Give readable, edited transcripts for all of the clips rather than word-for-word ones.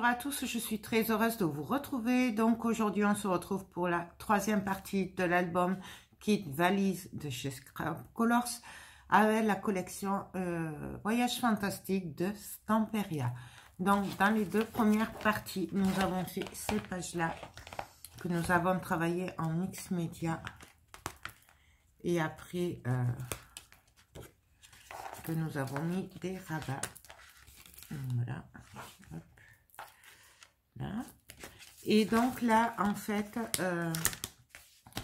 à tous, je suis très heureuse de vous retrouver. Donc aujourd'hui on se retrouve pour la troisième partie de l'album Kit Valise de chez Scrap Colors avec la collection Voyage Fantastique de Stamperia. Donc dans les deux premières parties, nous avons fait ces pages-là que nous avons travaillé en mix média et après que nous avons mis des rabats. Voilà. Hop. Là. Et donc là, en fait,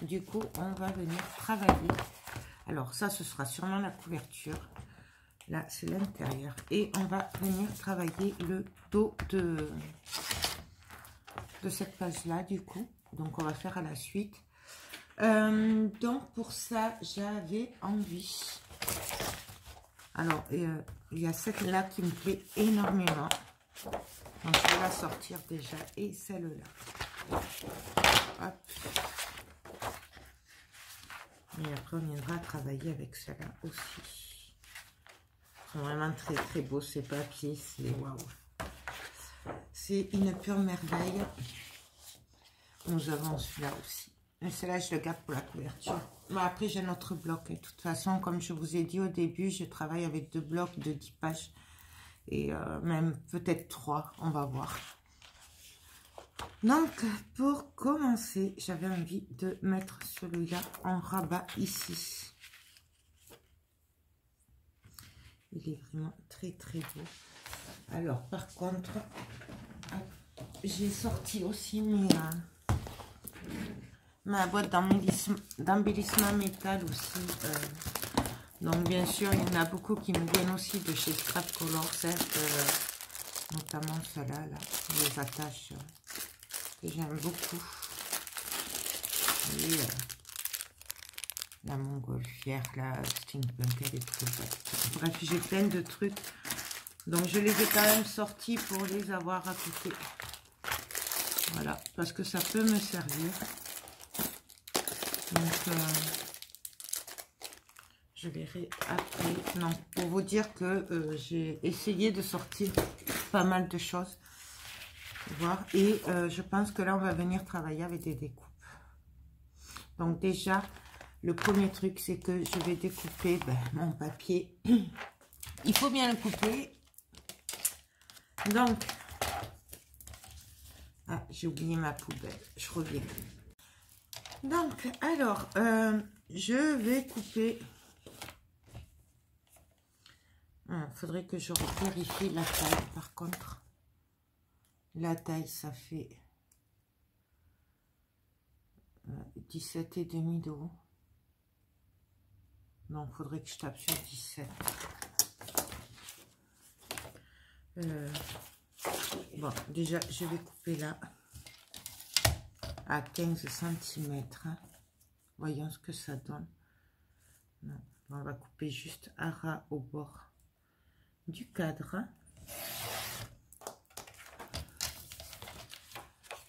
du coup, on va venir travailler. Alors ça, ce sera sûrement la couverture. Là, c'est l'intérieur. Et on va venir travailler le dos de cette page-là, du coup. Donc, on va faire à la suite. Donc, pour ça, j'avais envie. Alors, il y a celle-là qui me plaît énormément. Donc, je vais la sortir déjà. Et celle-là. Hop. Et après, on viendra travailler avec celle-là aussi. Ils sont vraiment très, très beaux, ces papiers. C'est waouh. C'est une pure merveille. Nous avons celui-là aussi. Et celui-là, je le garde pour la couverture. Mais après, j'ai notre bloc. Et de toute façon, comme je vous ai dit au début, je travaille avec 2 blocs de 10 pages. Et même peut-être 3, on va voir. Donc, pour commencer, j'avais envie de mettre celui-là en rabat ici. Il est vraiment très, très beau. Alors, par contre, j'ai sorti aussi ma boîte d'embellissement métal aussi. Donc, bien sûr, il y en a beaucoup qui me viennent aussi de chez Scrap Colors, notamment celle-là, là, les attaches que j'aime beaucoup. Et la montgolfière, la steampunk, elle est trop belle. Bref, j'ai plein de trucs. Donc, je les ai quand même sortis pour les avoir à côté. Voilà, parce que ça peut me servir. Donc, je verrai après. Non, pour vous dire que j'ai essayé de sortir pas mal de choses. Voir. Et je pense que là, on va venir travailler avec des découpes. Donc, déjà, le premier truc, c'est que je vais découper mon papier. Il faut bien le couper. Donc, j'ai oublié ma poubelle. Je reviens. Donc, alors, je vais couper. Il faudrait que je vérifie la taille, par contre. La taille, ça fait 17,5 de haut. Donc, il faudrait que je tape sur 17. Bon, déjà, je vais couper là à 15 cm. Hein. Voyons ce que ça donne. Non, on va couper juste à ras au bord du cadre.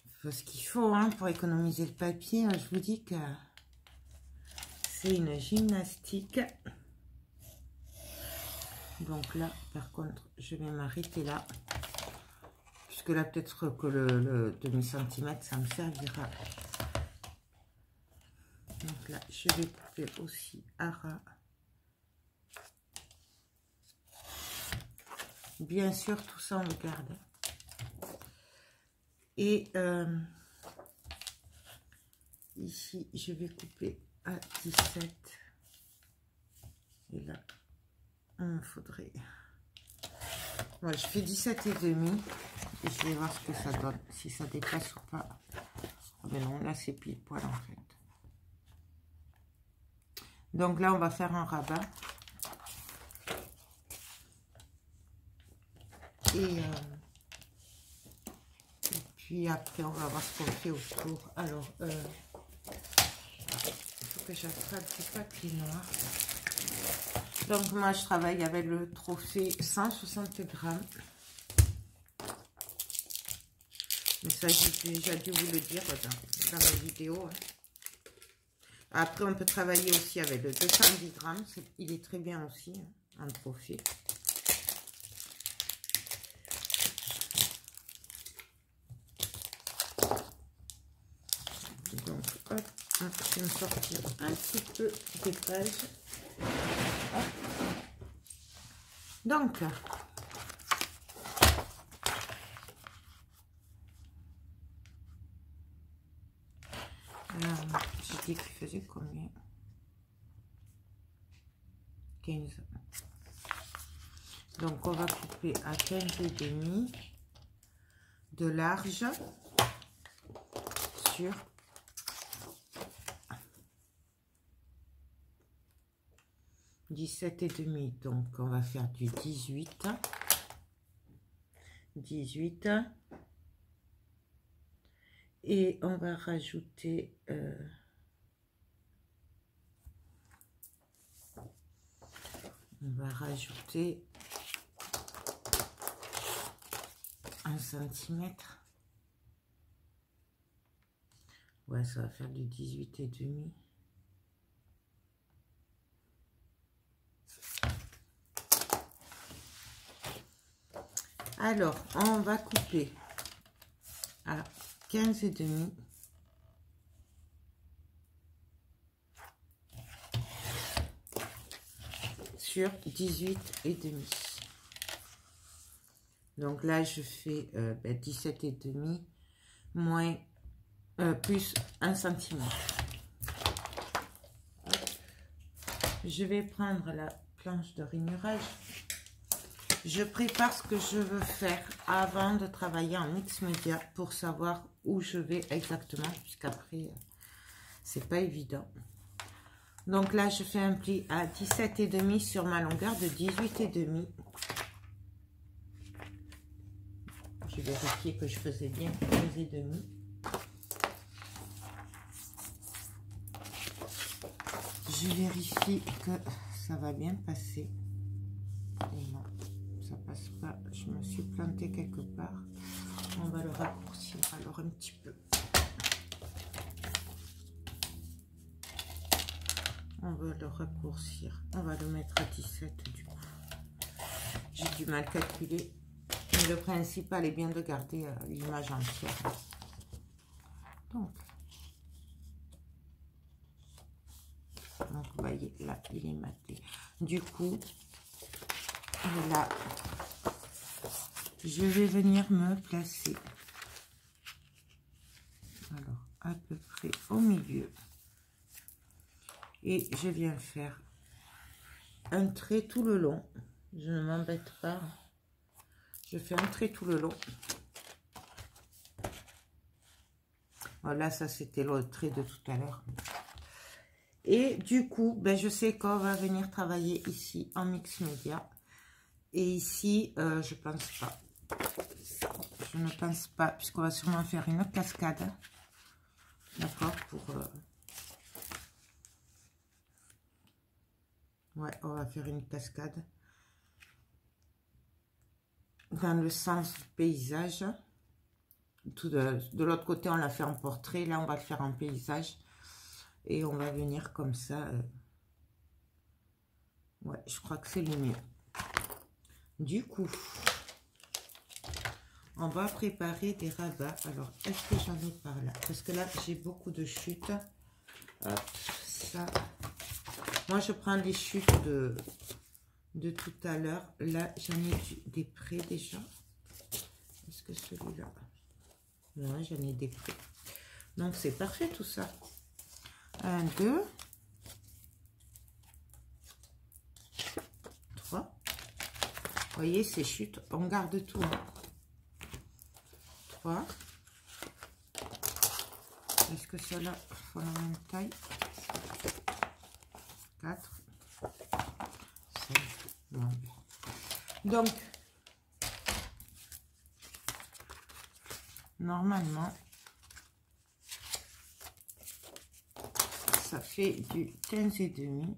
Il faut ce qu'il faut hein, pour économiser le papier. Je vous dis que c'est une gymnastique. Donc là, par contre, je vais m'arrêter là. Puisque là, peut-être que le demi-centimètre, ça me servira. Donc là, je vais couper aussi à ras. Bien sûr, tout ça, on le garde. Et ici, je vais couper à 17. Et là, il faudrait... Bon, je fais 17,5. Et je vais voir ce que ça donne. Si ça dépasse ou pas. Oh ben non, là, c'est pile poil en fait. Donc là, on va faire un rabat. Et puis après, on va voir ce qu'on fait autour. Alors, il faut que j'attrape du papier noir. Donc, moi, je travaille avec le trophée 160 grammes. Mais ça, j'ai déjà dû vous le dire dans mes vidéos. Hein. Après, on peut travailler aussi avec le 210 grammes. Il est très bien aussi, hein, en trophée. Je vais me sortir un petit peu des pages. Donc, j'ai dit qu'il faisait combien? 15. Donc, on va couper à 15,5 de large sur 17,5. Donc, on va faire du 18. 18. Et on va rajouter... on va rajouter 1 centimètre. Ouais, ça va faire du 18,5. Alors, on va couper à 15,5. Sur 18,5. Donc là, je fais 17,5 moins plus 1 cm. Je vais prendre la planche de rainurage. Je prépare ce que je veux faire avant de travailler en mix média pour savoir où je vais exactement, puisqu'après, c'est pas évident. Donc là, je fais un pli à 17,5 sur ma longueur de 18,5. Je vérifiais que je faisais bien 15,5. Je vérifie que ça va bien passer. Et non, ça passe pas. Je me suis plantée quelque part. On va le raccourcir alors un petit peu. On va le raccourcir. On va le mettre à 17 du coup. J'ai du mal calculer. Mais le principal est bien de garder l'image entière. Donc, vous voyez, là, il est maté. Du coup, là, je vais venir me placer. Alors, à peu près au milieu. Et je viens faire un trait tout le long. Je ne m'embête pas. Je fais un trait tout le long. Voilà, ça c'était le trait de tout à l'heure. Et du coup, ben, je sais qu'on va venir travailler ici en mix média. Et ici, je pense pas. Je ne pense pas, puisqu'on va sûrement faire une cascade. D'accord, pour... ouais, on va faire une cascade. Dans le sens du paysage. Tout de l'autre côté, on l'a fait en portrait. Là, on va le faire en paysage. Et on va venir comme ça. Ouais, je crois que c'est le mieux. Du coup, on va préparer des rabats. Alors, est-ce que j'en ai par là? Parce que là, j'ai beaucoup de chutes. Hop, ça. Moi, je prends les chutes de tout à l'heure. Là, j'en ai des près déjà. Est-ce que celui-là? Non, j'en ai des près. Donc, c'est parfait tout ça. 1, 2, 3. Vous voyez, ces chutes, on garde tout. Hein. 3. Est-ce que ceux-là font la même taille? 4. 5. Non. Donc, normalement, ça fait du 15,5.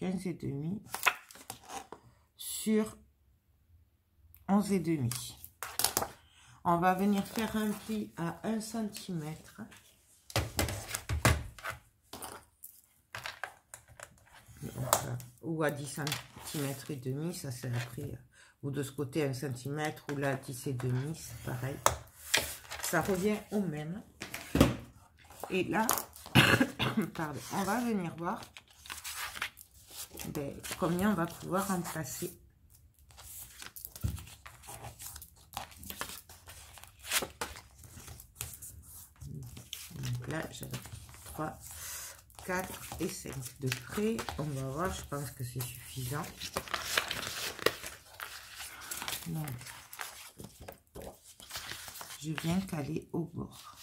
15,5 sur 11,5. On va venir faire un pli à 1 cm. Ou à 10 cm et demi, ça c'est après. Ou de ce côté 1 cm, ou là 10,5, c'est pareil. Ça revient au même. Et là, pardon, on va venir voir combien on va pouvoir en placer. Donc là, j'ai 3, 4 et 5 de près. On va voir, je pense que c'est suffisant. Donc, je viens caler au bord.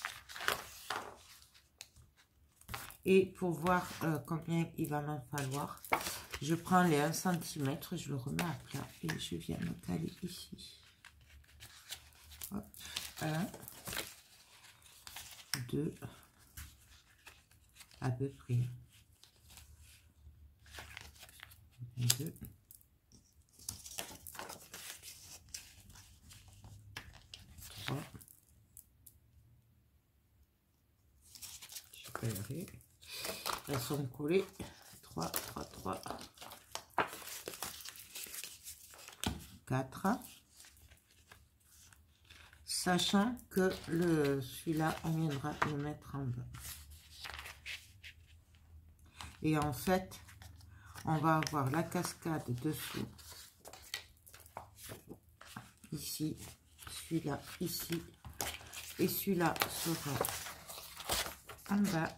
Et pour voir combien il va m'en falloir, je prends les 1 cm, je le remets à plat et je viens me caler ici. Hop, 1, 2, à peu près. 2, 3. Je peux y arriver. Elles sont collées. 3, 3, 3. 4. Sachant que celui-là, on viendra le mettre en bas. Et en fait, on va avoir la cascade dessous. Ici. Celui-là, ici. Et celui-là sera en bas.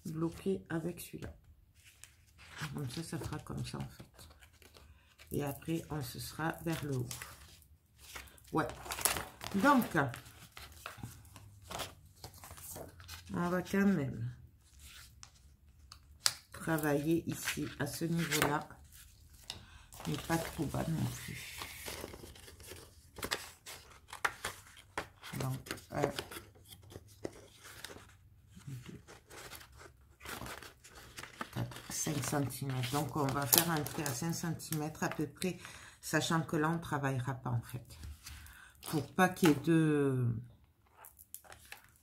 Bloqué avec celui-là. Comme ça fera comme ça en fait. Et après, on se sera vers le haut. Ouais. Donc, on va quand même travailler ici, à ce niveau-là. Mais pas trop bas non plus. Donc, 1, 2, 4, 5 cm. Donc, on va faire un trait à 5 cm à peu près, sachant que là, on ne travaillera pas en fait. Pour pas qu'il y ait de...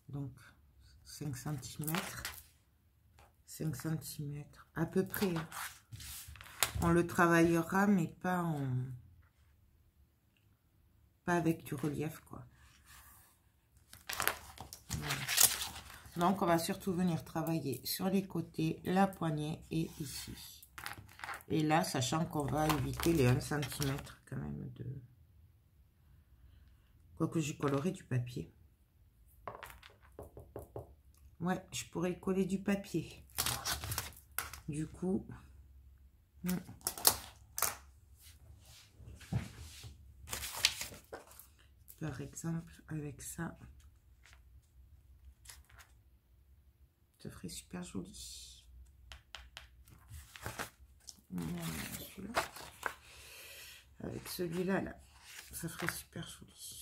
Donc, 5 cm. 5 cm. À peu près. Hein. On le travaillera, mais pas avec du relief, quoi. Voilà. Donc, on va surtout venir travailler sur les côtés, la poignée et ici. Et là, sachant qu'on va éviter les 1 cm quand même de... Quoique j'ai coloré du papier. Ouais, je pourrais coller du papier. Du coup... Par exemple, avec ça, ça ferait super joli. Celui-là. Avec celui-là, là, ça ferait super joli.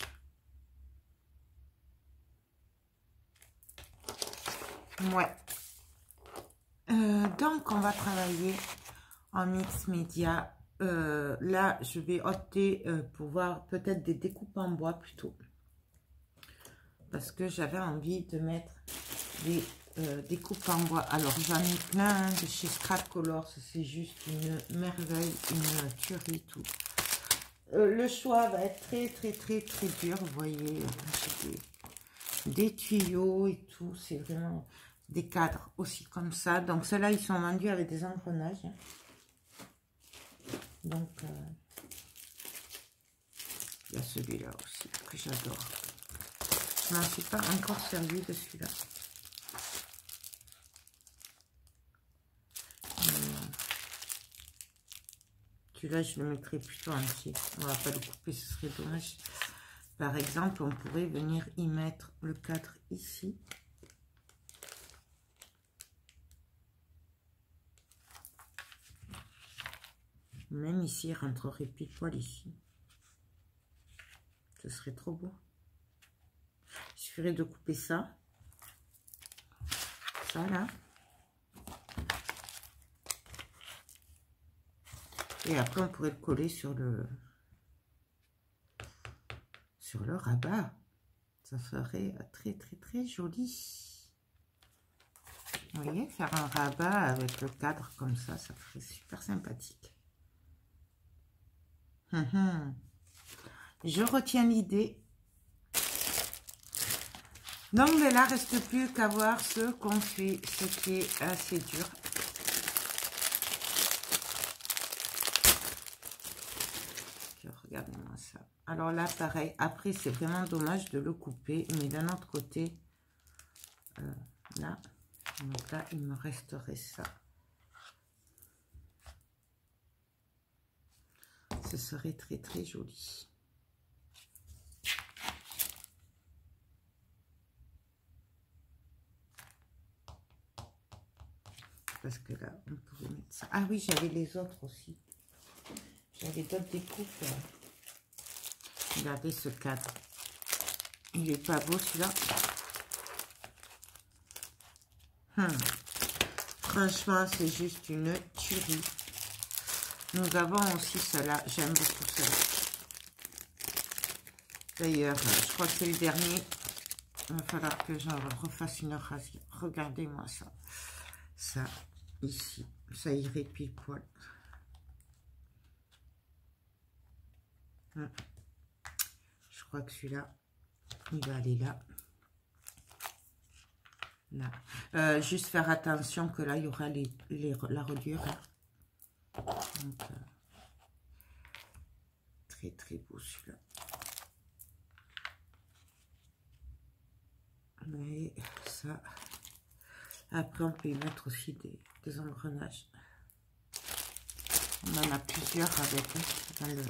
Ouais. Donc, on va travailler en mix média. Là, je vais opter pour voir peut-être des découpes en bois plutôt. Parce que j'avais envie de mettre des découpes en bois. Alors, j'en ai plein de chez Scrap Colors. C'est juste une merveille, une tuerie, tout. Le choix va être très dur. Vous voyez, des tuyaux et tout. C'est vraiment des cadres aussi comme ça. Donc, ceux-là, ils sont vendus avec des engrenages. Donc, il y a celui-là aussi que j'adore. Je m'en suis pas encore servi de celui-là. Celui-là, je le mettrai plutôt entier. On va pas le couper, ce serait dommage. Par exemple, on pourrait venir y mettre le cadre ici. Même ici, il rentrerait pile poil ici. Ce serait trop beau. Il suffirait de couper ça. Ça, là. Et après, on pourrait le coller sur le rabat. Ça ferait très joli. Vous voyez, faire un rabat avec le cadre comme ça, ça ferait super sympathique. Je retiens l'idée. Donc mais là, reste plus qu'à voir ce qu'on fait, ce qui est assez dur. Regardez-moi ça. Alors là, pareil, après, c'est vraiment dommage de le couper, mais d'un autre côté, là, donc là, il me resterait ça. Ce serait très, très joli. Parce que là, on pourrait mettre ça. Ah oui, j'avais les autres aussi. J'avais d'autres découpes. Regardez ce cadre. Il est pas beau celui-là. Franchement, c'est juste une tuerie. Nous avons aussi cela. J'aime beaucoup cela. D'ailleurs, je crois que c'est le dernier. Il va falloir que j'en refasse une occasion. Regardez-moi ça. Ça, ici. Ça irait pile poil. Je crois que celui-là, il va aller là. Là. Juste faire attention que là, il y aura la reliure. Donc, très, très beau celui-là. Mais ça, après, on peut y mettre aussi des engrenages. On en a plusieurs avec dans le...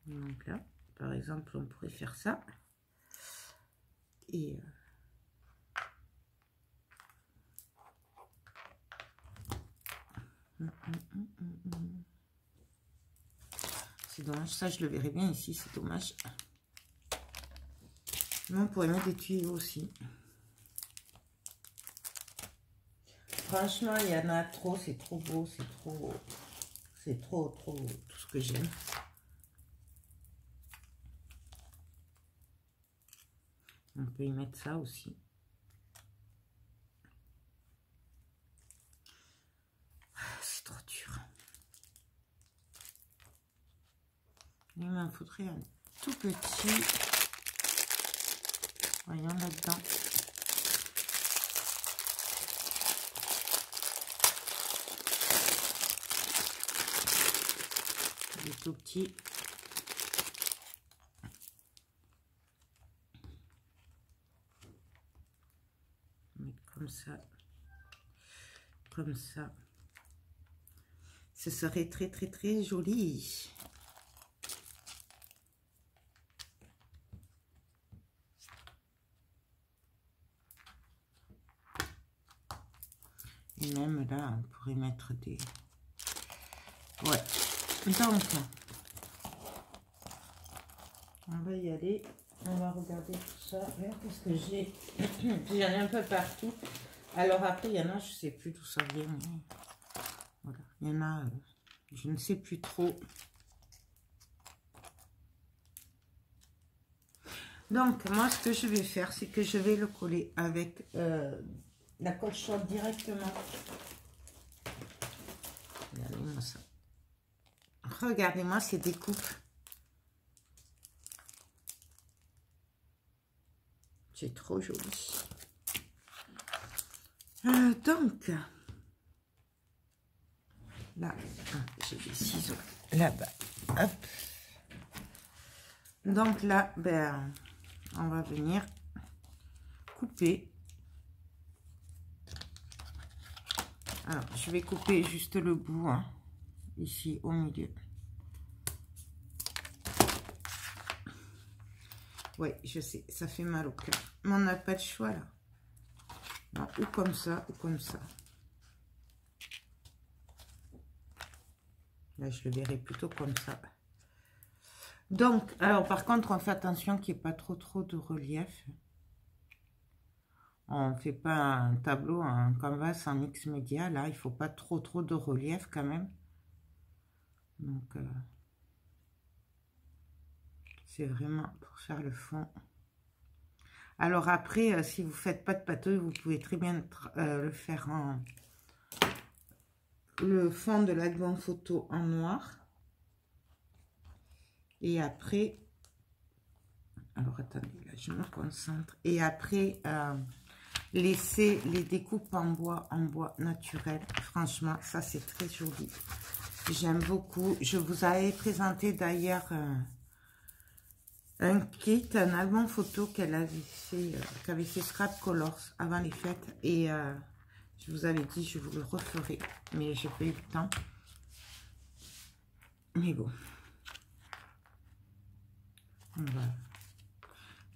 Donc là, par exemple, on pourrait faire ça. Et... C'est dommage, ça je le verrai bien ici, c'est dommage. Mais on pourrait mettre des tuyaux aussi. Franchement, il y en a trop, c'est trop beau, c'est trop tout ce que j'aime. On peut y mettre ça aussi. C'est trop dur. Il m'en faudrait un tout petit. Voyons là-dedans. Il est tout petit. Comme ça. Comme ça. Ce serait très, très, très joli. Et même là, on pourrait mettre des... Ouais. Donc, on va y aller. On va regarder tout ça. Parce que j'ai... J'en ai un peu partout. Alors après, il y en a, je ne sais plus d'où ça vient. Voilà. Il y en a, je ne sais plus trop. Donc, moi, ce que je vais faire, c'est que je vais le coller avec la colle chaude directement. Regardez-moi ça. Regardez-moi ces découpes. C'est trop joli. Donc, là, j'ai des ciseaux là-bas. Hop. Donc là, ben, on va venir couper. Alors, je vais couper juste le bout, hein, ici au milieu. Oui, je sais, ça fait mal au cœur. Mais on n'a pas de choix là. Non, ou comme ça, ou comme ça. Là, je le verrai plutôt comme ça. Donc, alors par contre, on fait attention qu'il n'y ait pas trop de relief. On ne fait pas un tableau, un canvas en mix média. Là, il ne faut pas trop de relief quand même. Donc, c'est vraiment pour faire le fond. Alors après, si vous ne faites pas de patouille, vous pouvez très bien le faire en... Le fond de l'album photo en noir. Et après, alors attendez, là je me concentre. Et après, laisser les découpes en bois naturel. Franchement, ça c'est très joli. J'aime beaucoup. Je vous avais présenté d'ailleurs un kit, un album photo qu'avait fait Scrap Colors avant les fêtes. Et je vous avais dit, je vous le referai. Mais j'ai pas eu le temps. Mais bon.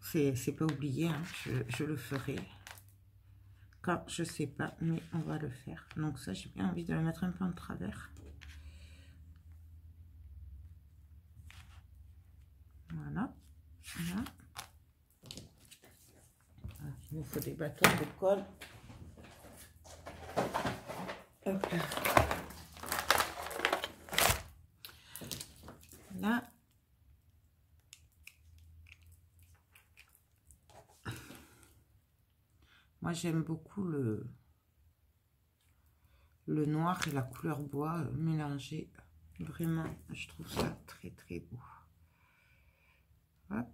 C'est pas oublié, hein. Je le ferai. Quand je sais pas, mais on va le faire. Donc ça, j'ai bien envie de le mettre un peu en travers. Voilà. Voilà. Il nous faut des bâtons de colle. Hop là. Là. Moi, j'aime beaucoup le noir et la couleur bois mélangés. Vraiment, je trouve ça très, très beau. Hop.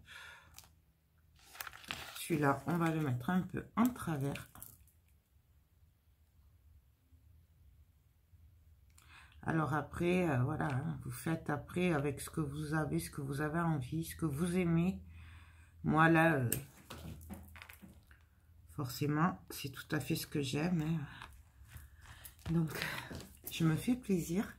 Celui-là, on va le mettre un peu en travers. Alors après, voilà, hein, vous faites après avec ce que vous avez envie, ce que vous aimez. Moi, là, forcément, c'est tout à fait ce que j'aime. Hein. Donc, je me fais plaisir.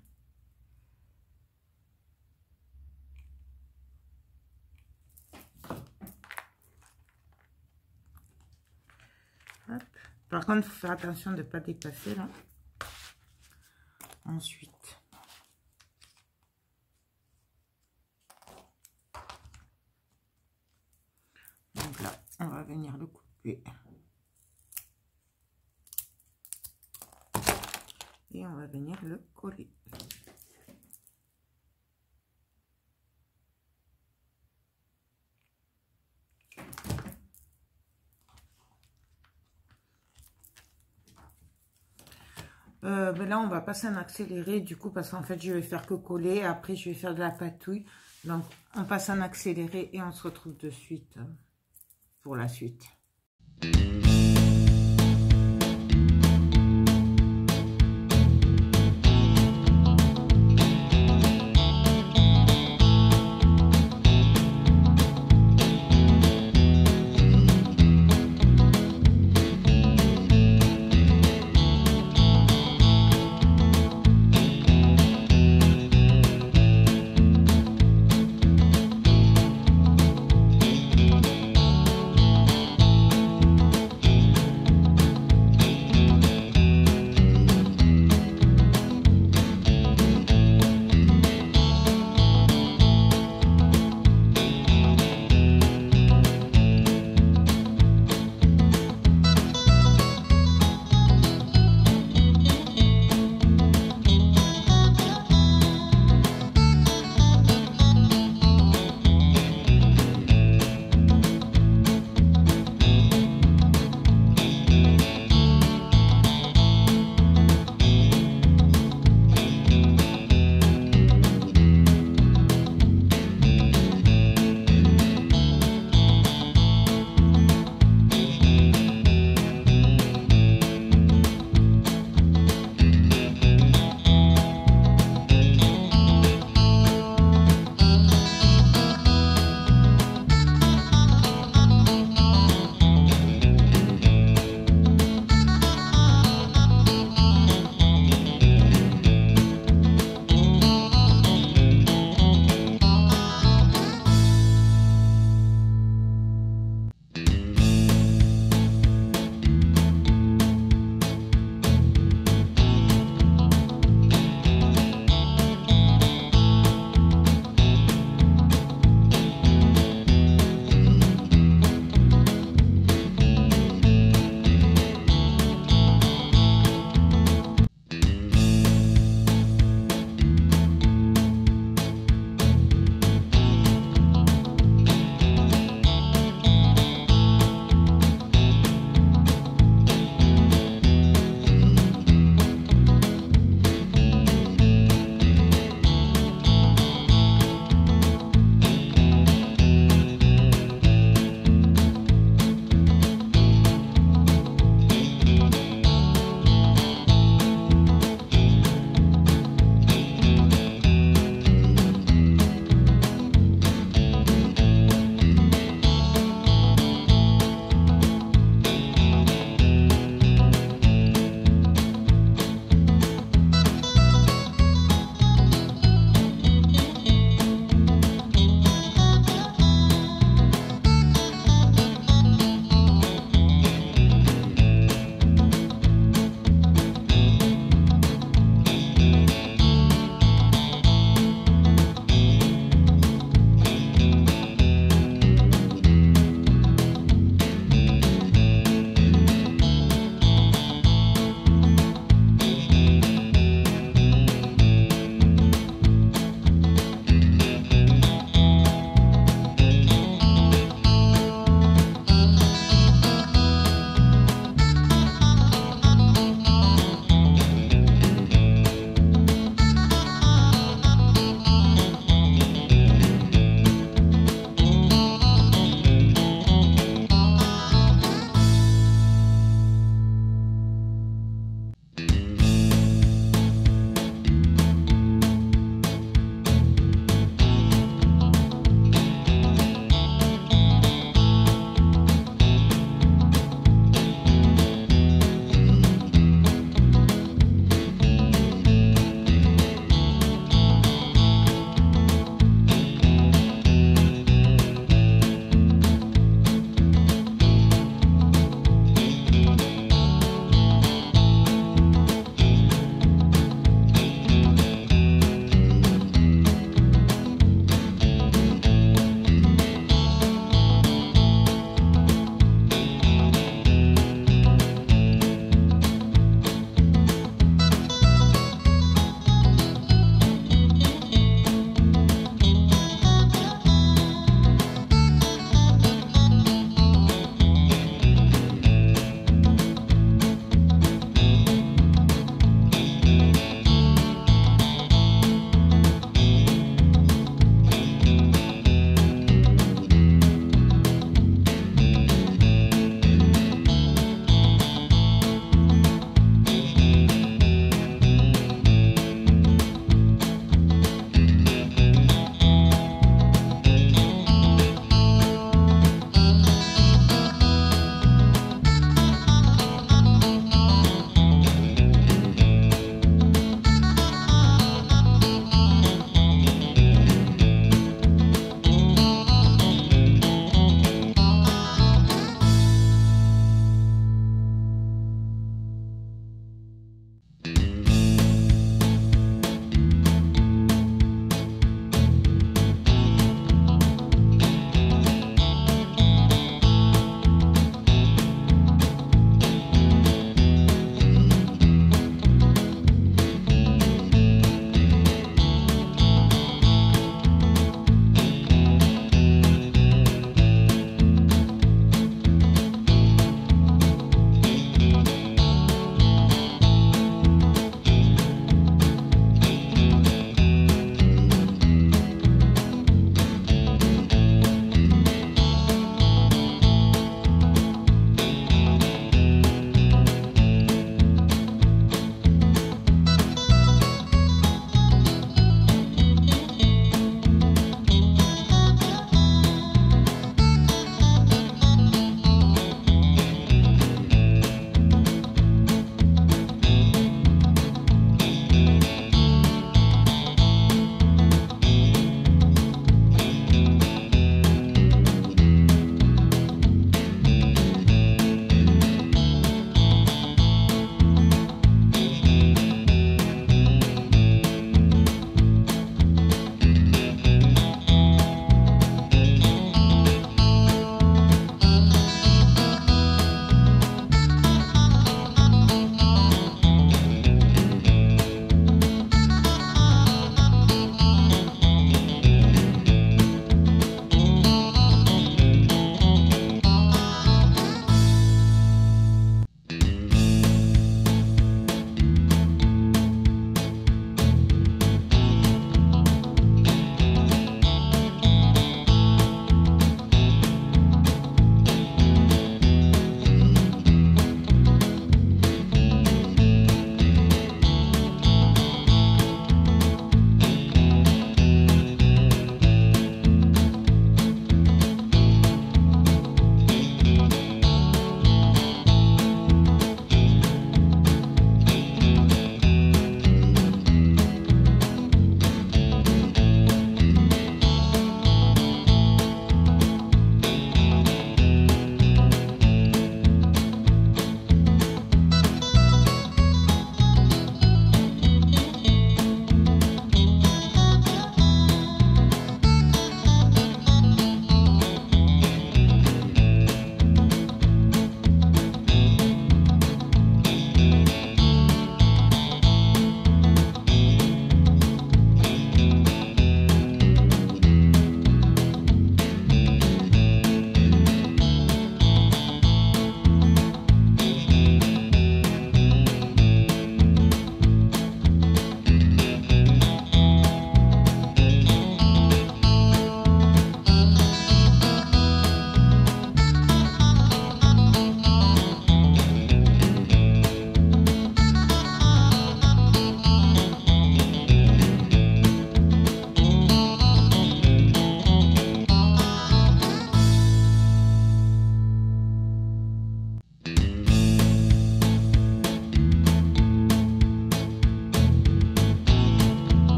Hop. Par contre, il faut faire attention de ne pas dépasser là. Ensuite, donc là, on va venir le couper. Et on va venir le coller. Ben là, on va passer en accéléré, du coup, parce qu'en fait, je vais faire que coller. Après, je vais faire de la patouille. Donc, on passe en accéléré et on se retrouve de suite pour la suite.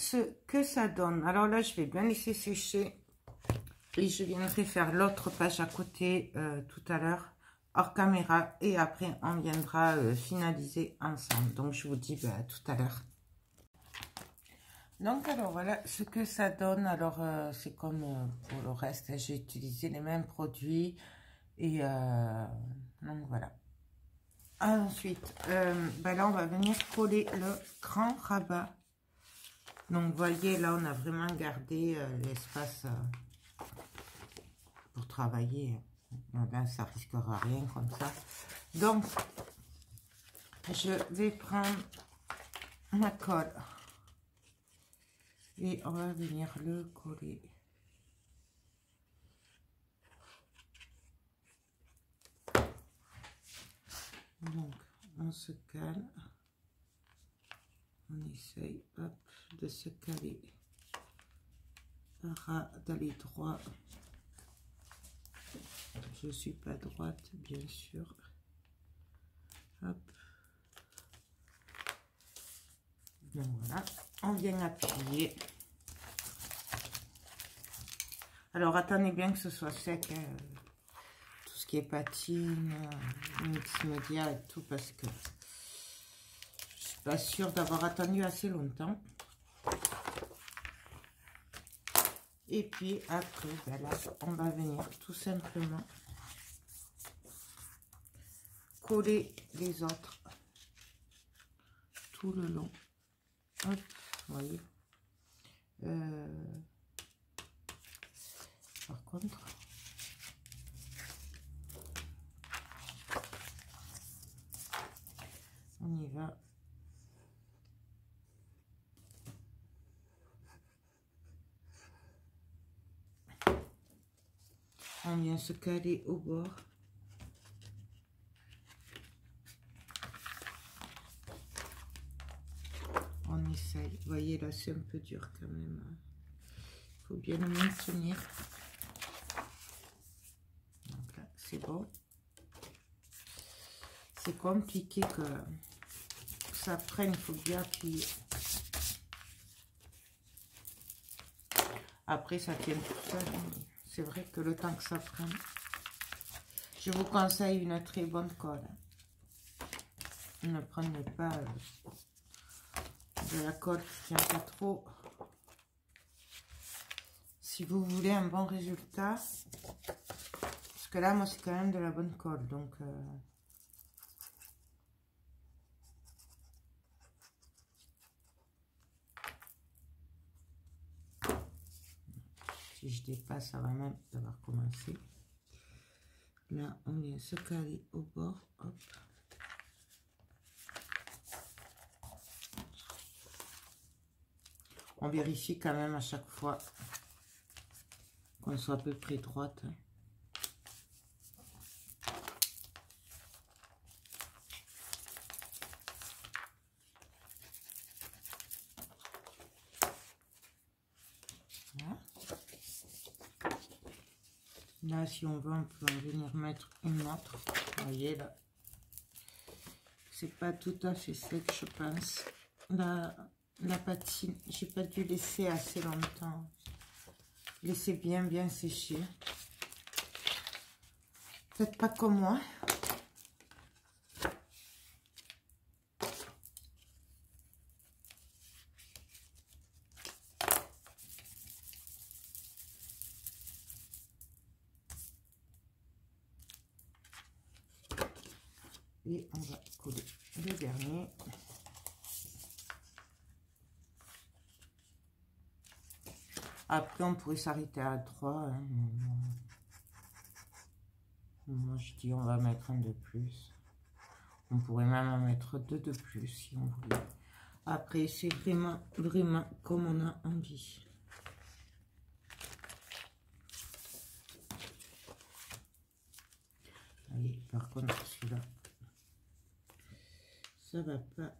ce que ça donne. Alors là, je vais bien laisser sécher. Et je viendrai faire l'autre page à côté tout à l'heure, hors caméra. Et après, on viendra finaliser ensemble. Donc, je vous dis à tout à l'heure. Donc, alors, voilà ce que ça donne. Alors, c'est comme pour le reste, j'ai utilisé les mêmes produits. Et donc, voilà. Ensuite, là, on va venir coller le grand rabat. Donc, vous voyez, là, on a vraiment gardé l'espace pour travailler. Là, ça risquera rien comme ça. Donc, je vais prendre ma colle et on va venir le coller. Donc, on se cale. On essaye, hop, de se caler. D'aller droit. Je ne suis pas droite, bien sûr. Hop. Donc voilà, on vient appuyer. Alors attendez bien que ce soit sec, tout ce qui est patine, mix média et tout, parce que je suis pas sûre d'avoir attendu assez longtemps. Et puis après, là, on va venir tout simplement coller les autres tout le long. Hop, vous voyez. Par contre, on y va. On vient se caler au bord. On essaye. Vous voyez, là, c'est un peu dur quand même. Il faut bien le maintenir. Donc là, c'est bon. C'est compliqué que ça prenne. Il faut bien appuyer. Après, ça tient tout seul. C'est vrai que le temps que ça prenne. Je vous conseille une très bonne colle. Ne prenez pas de la colle qui tient pas trop. Si vous voulez un bon résultat, parce que là, moi, c'est quand même de la bonne colle. Donc, si je dépasse, ça va même d'avoir commencé. Là, on vient se caler au bord. Hop. On vérifie quand même à chaque fois qu'on soit à peu près droite. Voilà. Là, si on veut, on peut en venir mettre une autre. Vous voyez là, c'est pas tout à fait sec, je pense. La patine, j'ai pas dû laisser assez longtemps. Laissez bien sécher. Faites pas comme moi. Et on va coller le dernier. Après, on pourrait s'arrêter à 3. Hein. Moi, je dis on va mettre un de plus. On pourrait même en mettre 2 de plus si on voulait. Après, c'est vraiment comme on a envie. Allez, par contre, celui-là, ça va pas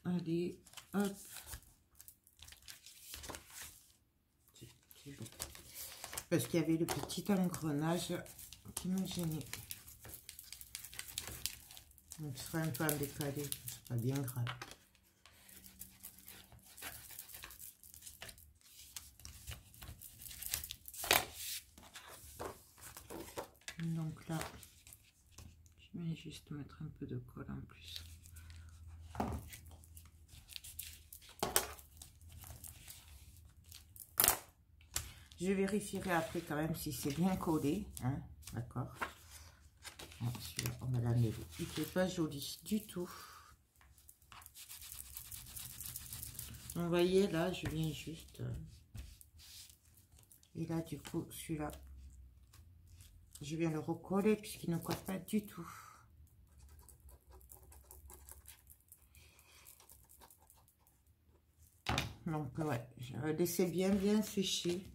aller. Hop. Parce qu'il y avait le petit engrenage qui me gênait. Donc, ce sera un peu en décalé, c'est pas bien grave. là. Je vais juste mettre un peu de colle en plus. Je vérifierai après quand même si c'est bien collé, hein, d'accord. Celui-là, on va l'enlever. Il fait pas joli du tout. Vous voyez là, je viens juste. Et là, du coup, celui-là, je viens le recoller puisqu'il ne colle pas du tout. Donc ouais, je vais laisser bien sécher.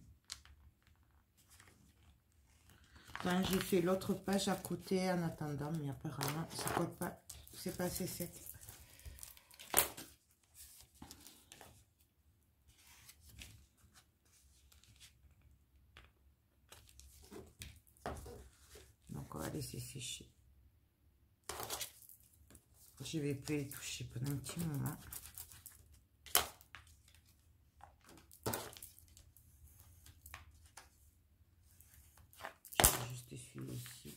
Quand j'ai fait l'autre page à côté en attendant, mais apparemment ça colle pas, c'est pas assez sec. Donc on va laisser sécher. Je vais pas y toucher pendant un petit moment. Celui ici,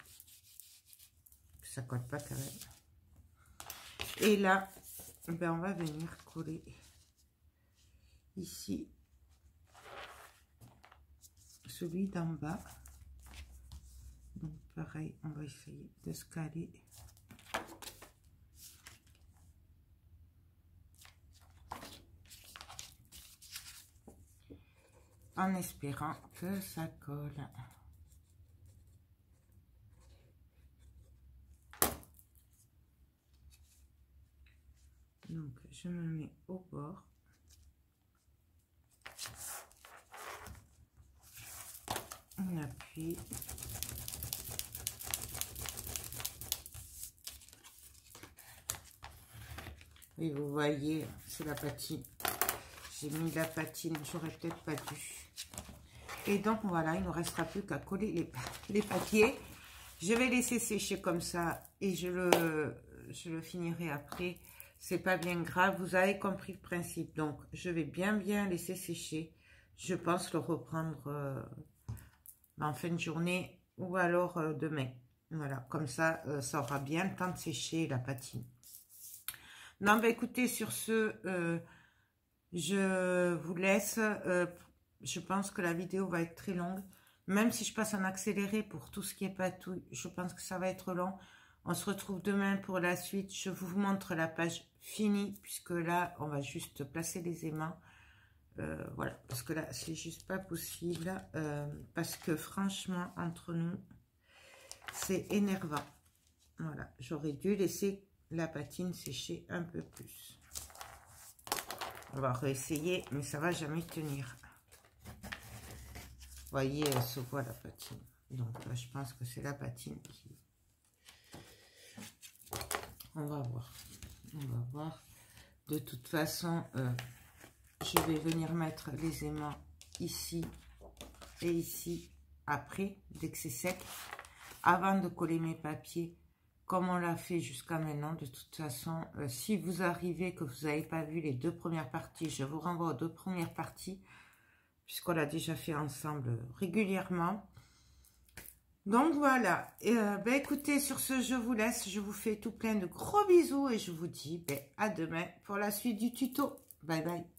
ça colle pas quand même. Et là, ben on va venir coller ici celui d'en bas. Donc pareil, on va essayer de se caler. En espérant que ça colle. Donc, je me mets au bord. On appuie. Et vous voyez, c'est la patine. J'ai mis la patine, j'aurais peut-être pas dû. Et donc, voilà, il ne nous restera plus qu'à coller les papiers. Je vais laisser sécher comme ça et je le finirai après. C'est pas bien grave, vous avez compris le principe. Donc, je vais bien laisser sécher. Je pense le reprendre en fin de journée ou alors demain. Voilà, comme ça, ça aura bien le temps de sécher la patine. Non, bah écoutez, sur ce, je vous laisse. Je pense que la vidéo va être très longue. Même si je passe en accéléré pour tout ce qui est patouille, je pense que ça va être long. On se retrouve demain pour la suite. Je vous montre la page finie, puisque là, on va juste placer les aimants. Voilà, parce que là, c'est juste pas possible. Parce que franchement, entre nous, c'est énervant. Voilà, j'aurais dû laisser la patine sécher un peu plus. On va réessayer, mais ça va jamais tenir. Vous voyez, elle se voit la patine. Donc là, je pense que c'est la patine qui... On va voir. On va voir. De toute façon, je vais venir mettre les aimants ici et ici après, dès que c'est sec. Avant de coller mes papiers, comme on l'a fait jusqu'à maintenant. De toute façon, si vous arrivez que vous n'avez pas vu les deux premières parties, je vous renvoie aux deux premières parties, puisqu'on l'a déjà fait ensemble régulièrement. Donc voilà, ben écoutez, sur ce, je vous laisse, je vous fais tout plein de gros bisous et je vous dis ben, à demain pour la suite du tuto. Bye bye.